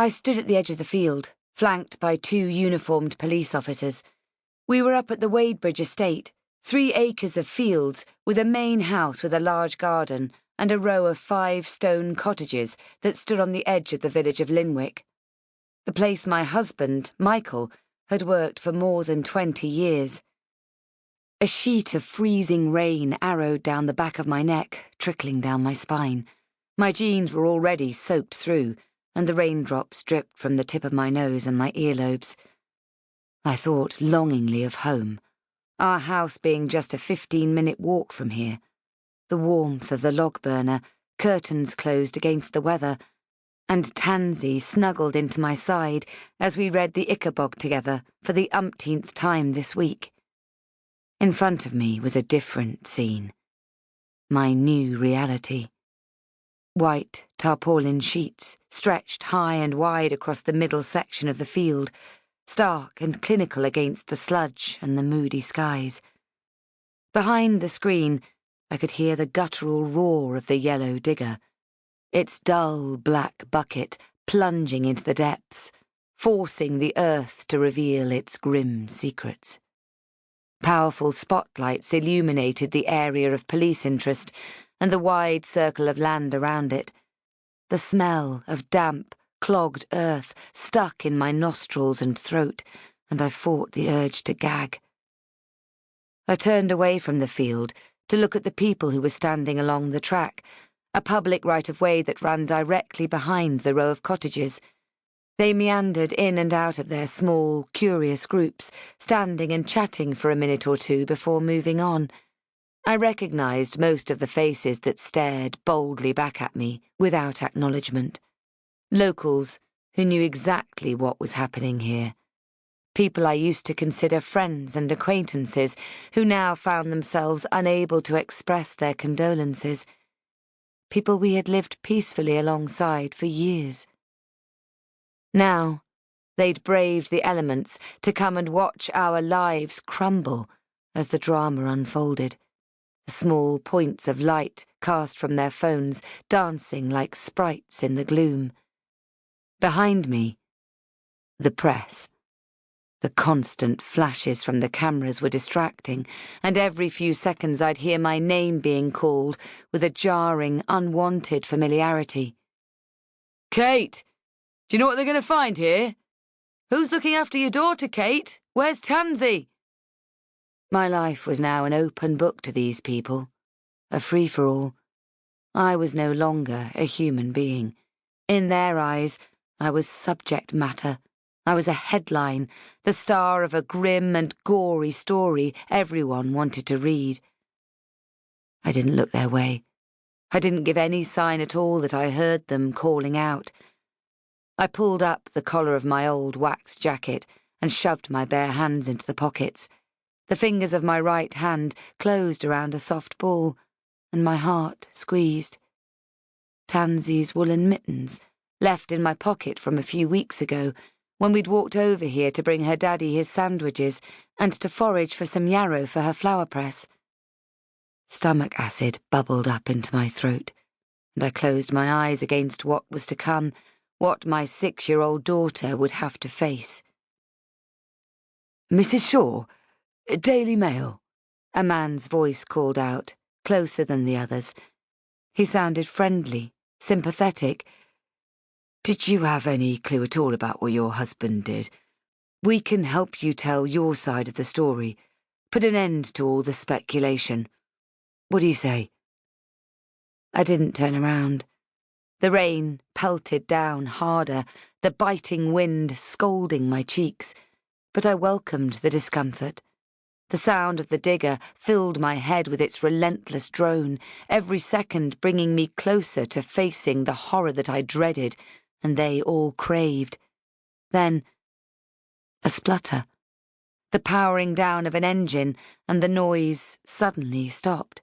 I stood at the edge of the field, flanked by 2 uniformed police officers. We were up at the Wadebridge estate, 3 acres of fields with a main house with a large garden and a row of 5 stone cottages that stood on the edge of the village of Linwick. The place my husband, Michael, had worked for more than 20 years. A sheet of freezing rain arrowed down the back of my neck, trickling down my spine. My jeans were already soaked through, and the raindrops dripped from the tip of my nose and my earlobes. I thought longingly of home, our house being just a 15-minute walk from here. The warmth of the log burner, curtains closed against the weather, and Tansy snuggled into my side as we read the Ichabod together for the umpteenth time this week. In front of me was a different scene. My new reality. White tarpaulin sheets stretched high and wide across the middle section of the field, stark and clinical against the sludge and the moody skies. Behind the screen, I could hear the guttural roar of the yellow digger, its dull black bucket plunging into the depths, forcing the earth to reveal its grim secrets. Powerful spotlights illuminated the area of police interest and the wide circle of land around it. The smell of damp, clogged earth stuck in my nostrils and throat, and I fought the urge to gag. I turned away from the field to look at the people who were standing along the track, a public right-of-way that ran directly behind the row of cottages. They meandered in and out of their small, curious groups, standing and chatting for a minute or two before moving on. I recognized most of the faces that stared boldly back at me without acknowledgement. Locals who knew exactly what was happening here. People I used to consider friends and acquaintances who now found themselves unable to express their condolences. People we had lived peacefully alongside for years. Now, they'd braved the elements to come and watch our lives crumble as the drama unfolded. The small points of light cast from their phones dancing like sprites in the gloom. Behind me, the press. The constant flashes from the cameras were distracting, and every few seconds I'd hear my name being called with a jarring, unwanted familiarity. "Kate! Do you know what they're going to find here? Who's looking after your daughter, Kate? Where's Tansy?" My life was now an open book to these people, a free-for-all. I was no longer a human being. In their eyes, I was subject matter. I was a headline, the star of a grim and gory story everyone wanted to read. I didn't look their way. I didn't give any sign at all that I heard them calling out. I pulled up the collar of my old waxed jacket and shoved my bare hands into the pockets. The fingers of my right hand closed around a soft ball, and my heart squeezed. Tansy's woolen mittens, left in my pocket from a few weeks ago, when we'd walked over here to bring her daddy his sandwiches and to forage for some yarrow for her flower press. Stomach acid bubbled up into my throat, and I closed my eyes against what was to come, what my 6-year-old daughter would have to face. "Mrs. Shaw, Daily Mail," a man's voice called out, closer than the others. He sounded friendly, sympathetic. "Did you have any clue at all about what your husband did? We can help you tell your side of the story, put an end to all the speculation. What do you say?" I didn't turn around. The rain pelted down harder, the biting wind scalding my cheeks, but I welcomed the discomfort. The sound of the digger filled my head with its relentless drone, every second bringing me closer to facing the horror that I dreaded and they all craved. Then, a splutter. The powering down of an engine, and the noise suddenly stopped.